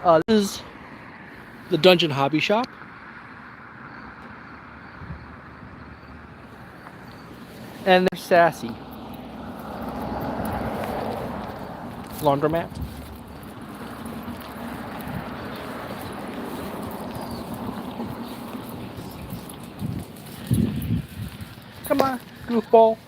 This is the Dungeon Hobby Shop. And there's Sassy. Laundromat. Come on, goofball.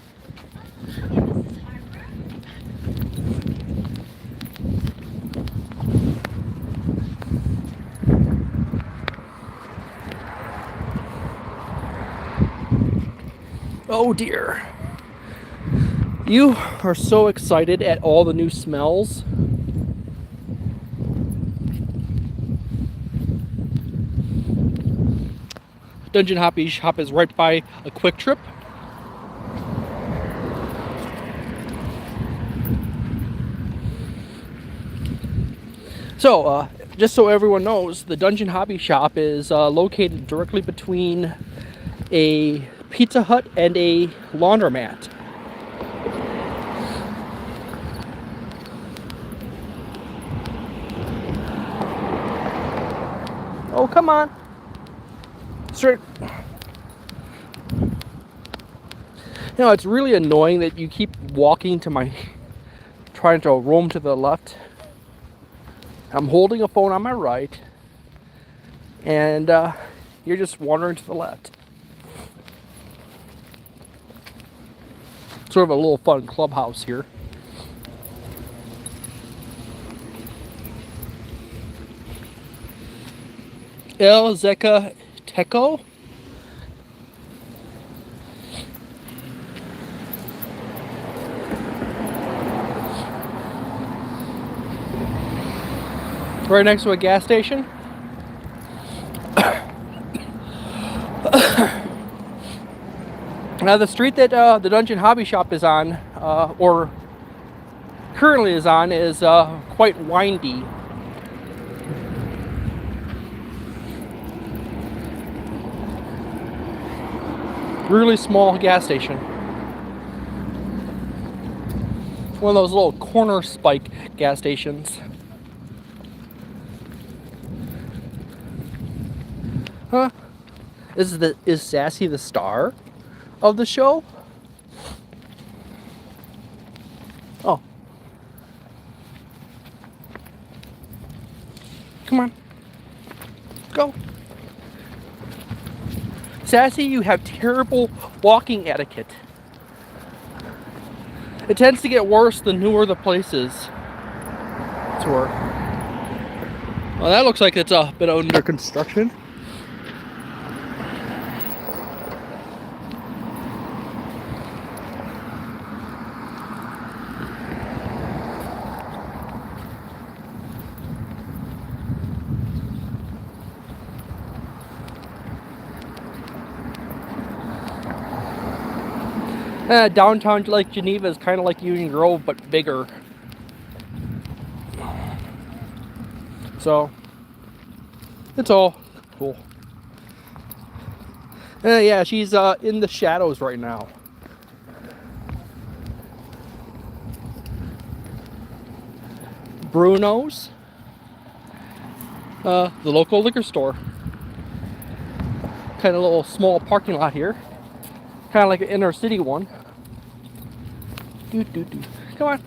Oh dear. You are so excited at all the new smells. Dungeon Hobby Shop is right by a Quick Trip. So, just so everyone knows, the Dungeon Hobby Shop is located directly between a Pizza Hut and a laundromat. Oh, come on. Straight. You know, it's really annoying that you keep walking to my... trying to roam to the left. I'm holding a phone on my right. And you're just wandering to the left. Sort of a little fun clubhouse here. El Zeka Teco. Right next to a gas station. Now the street that the Dungeon Hobby Shop is on, or currently is on, is quite windy. Really small gas station. One of those little corner spike gas stations. Huh? Is Sassy the star of the show? Oh. Come on. Go. Sassy, you have terrible walking etiquette. It tends to get worse the newer the places. Tour. Well, that looks like it's a bit under construction. Downtown Lake Geneva is kind of like Union Grove, but bigger. So, it's all cool. Yeah, she's in the shadows right now. Bruno's, the local liquor store. Kind of a little small parking lot here. Kind of like an inner city one. Come on.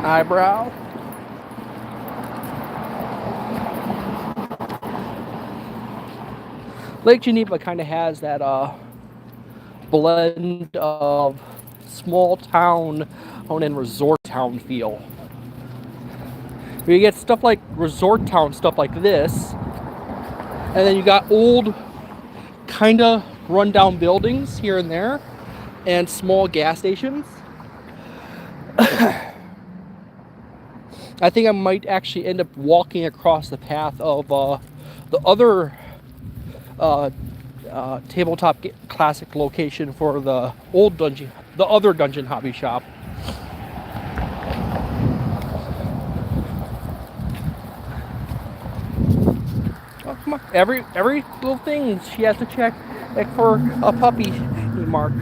Eyebrow. Lake Geneva kind of has that blend of small town and resort town feel. You get stuff like resort town stuff like this, and then you got old kind of rundown buildings here and there, and small gas stations. I think I might actually end up walking across the path of the other tabletop classic location for the other Dungeon Hobby Shop. Oh, come on. Every little thing she has to check, like for a puppy, Mark.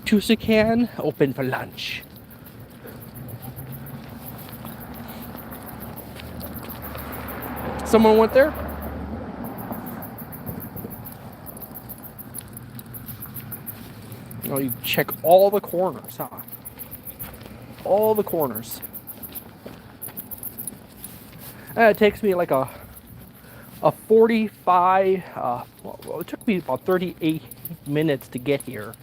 Tusacan, open for lunch. Someone went there? Oh, you check all the corners, huh? All the corners. And it takes me like a 45, well, it took me about 38 minutes to get here.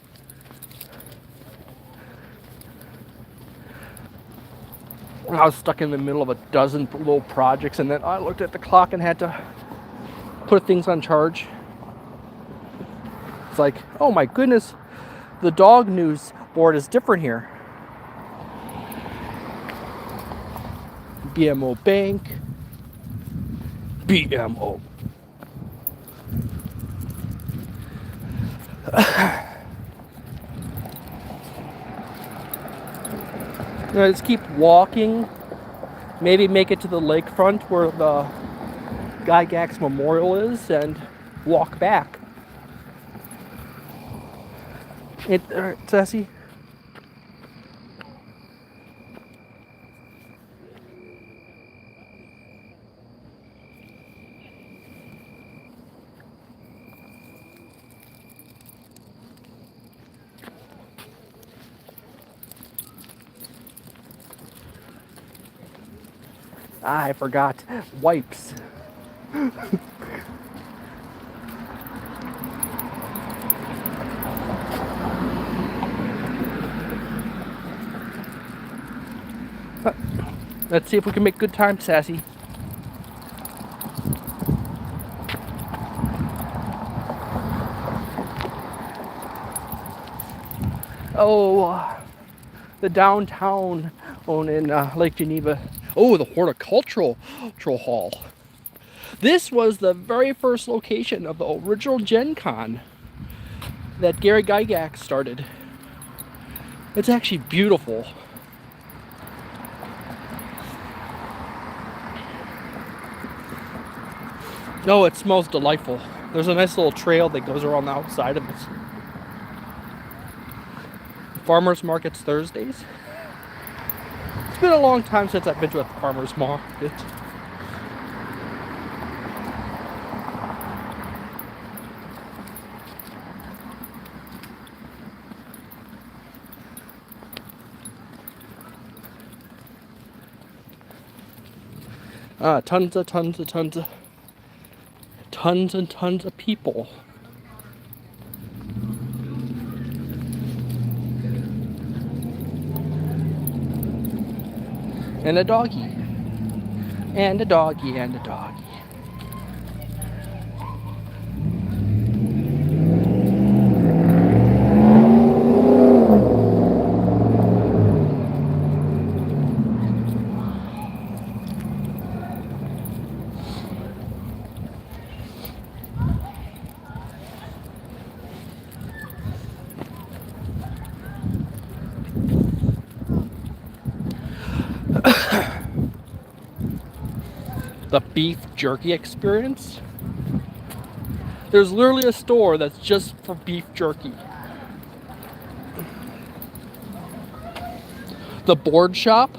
I was stuck in the middle of a dozen little projects, and then I looked at the clock and had to put things on charge. It's like, oh my goodness, the dog news board is different here. BMO Bank. BMO. Just keep walking. Maybe make it to the lakefront where the Gygax Memorial is and walk back. Sassy? I forgot wipes. Let's see if we can make good time, Sassy. Oh, the downtown in Lake Geneva. Oh, the horticultural hall. This was the very first location of the original Gen Con that Gary Gygax started. It's actually beautiful. Oh, it smells delightful. There's a nice little trail that goes around the outside of it. Farmers markets Thursdays. It's been a long time since I've been to a farmer's market. Tons and tons of people. And a doggy. And a doggy and a doggy. The beef jerky experience. There's literally a store that's just for beef jerky. The board shop.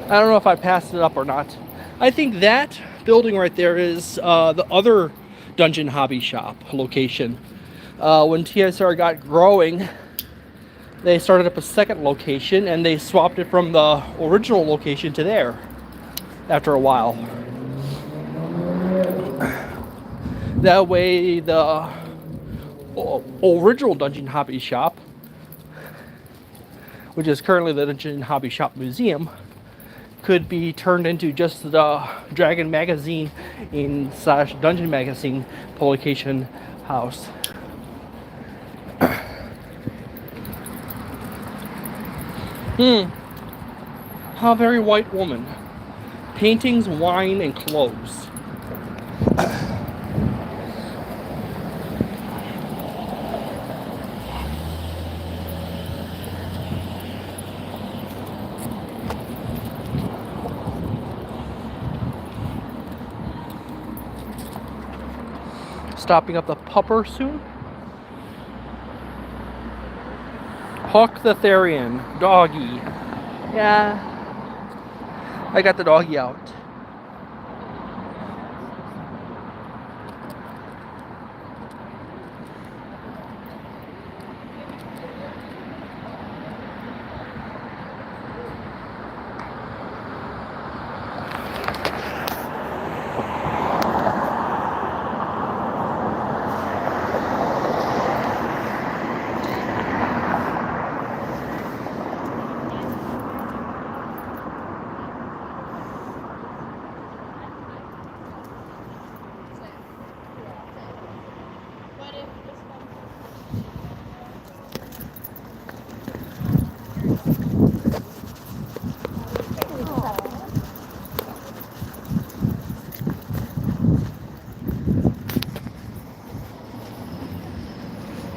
I don't know if I passed it up or not. I think that building right there is the other Dungeon Hobby Shop location. When TSR got growing, they started up a second location and they swapped it from the original location to there after a while. That way the original Dungeon Hobby Shop, which is currently the Dungeon Hobby Shop Museum, could be turned into just the Dragon Magazine / Dungeon Magazine publication house. A very white woman. Paintings, wine, and clothes. Stopping up the pupper soon. Hawk the Therian, doggy. Yeah, I got the doggy out.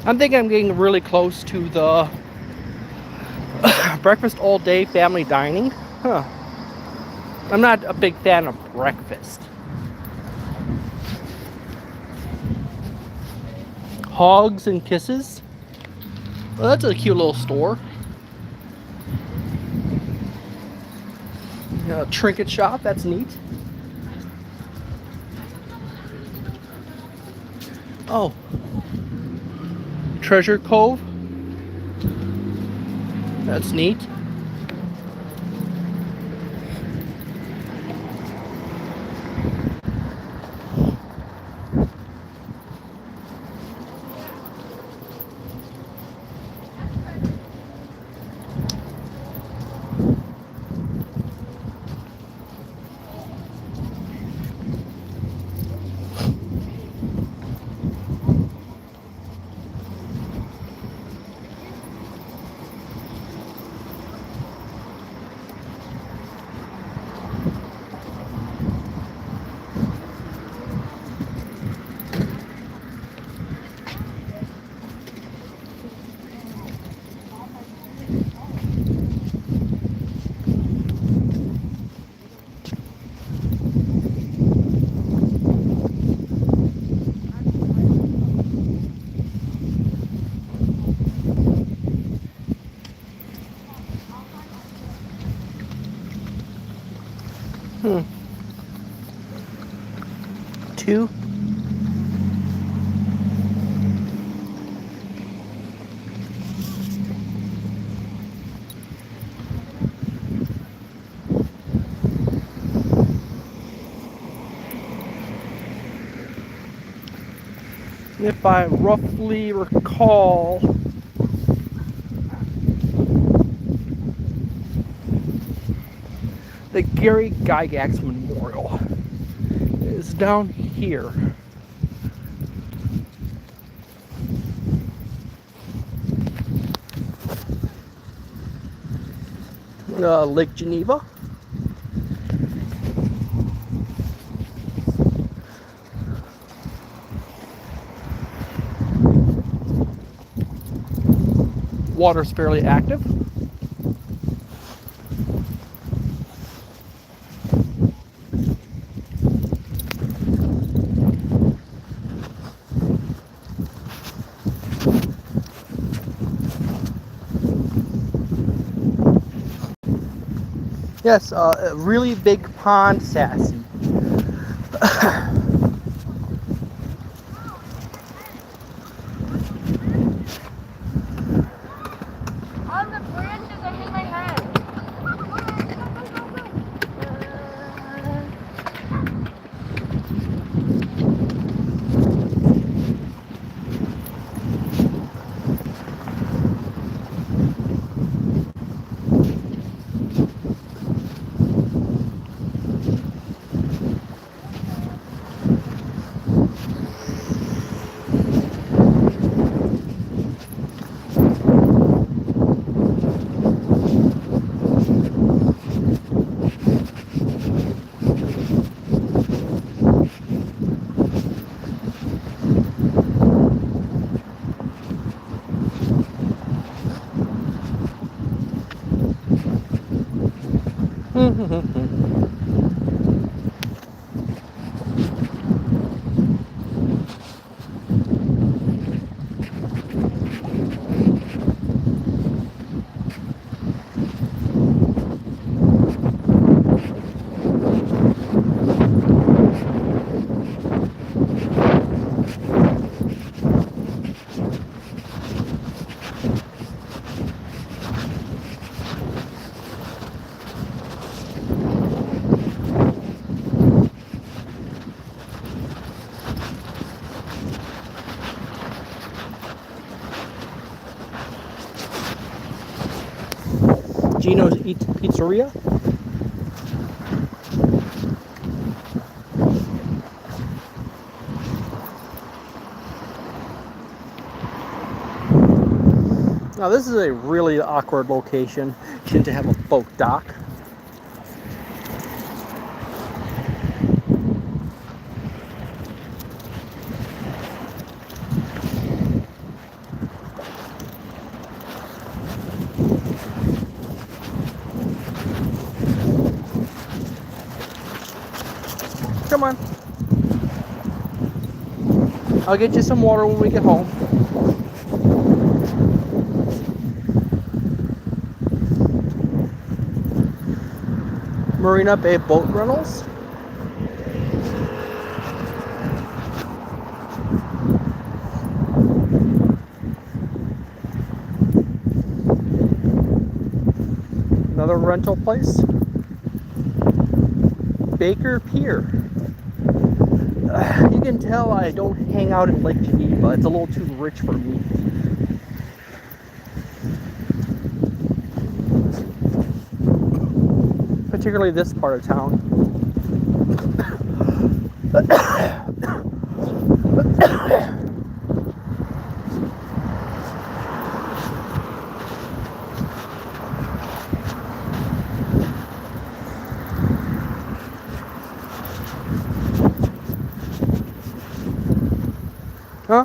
I think I'm getting really close to the breakfast all day family dining. Huh. I'm not a big fan of breakfast. Hogs and Kisses. Well, that's a cute little store. Trinket shop, that's neat. Oh. Treasure Cove. That's neat. Two. If I roughly recall, the Gary Gygax Memorial is down here. Lake Geneva. Water's fairly active. Yes, a really big pond, Sassy. On the branches, I hit my head. Gino's Pizzeria. Now this is a really awkward location to have a boat dock. Come on. I'll get you some water when we get home. Marina Bay Boat Rentals. Another rental place. Baker Pier. You can tell I don't hang out at Lake Geneva. It's a little too rich for me. Particularly this part of town. Huh?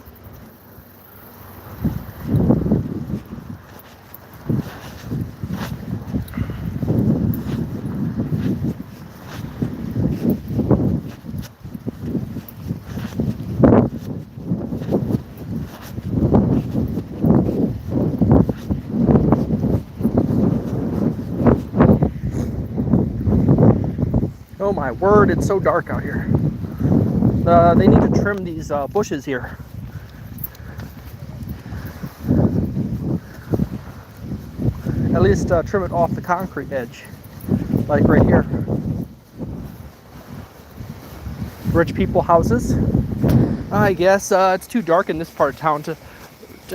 Oh my word, it's so dark out here. They need to trim these bushes here. At least trim it off the concrete edge, like right here. Rich people houses. I guess it's too dark in this part of town to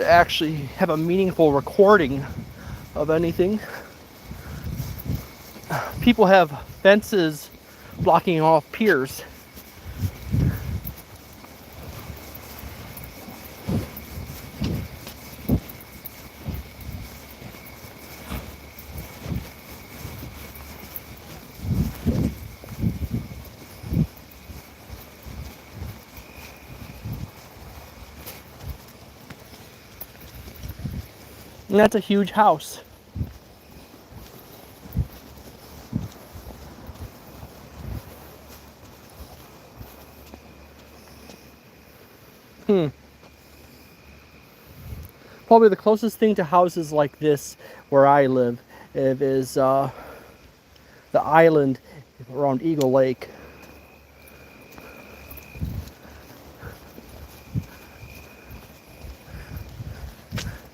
actually have a meaningful recording of anything. People have fences blocking off piers. And that's a huge house. Probably the closest thing to houses like this where I live is the island around Eagle Lake.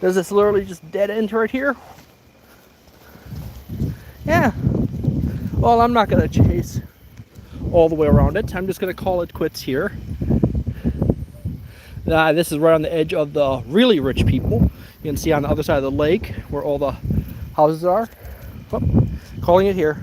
Does this literally just dead end right here? Yeah. Well, I'm not going to chase all the way around it. I'm just going to call it quits here. This is right on the edge of the really rich people. You can see on the other side of the lake where all the houses are. Oh, calling it here.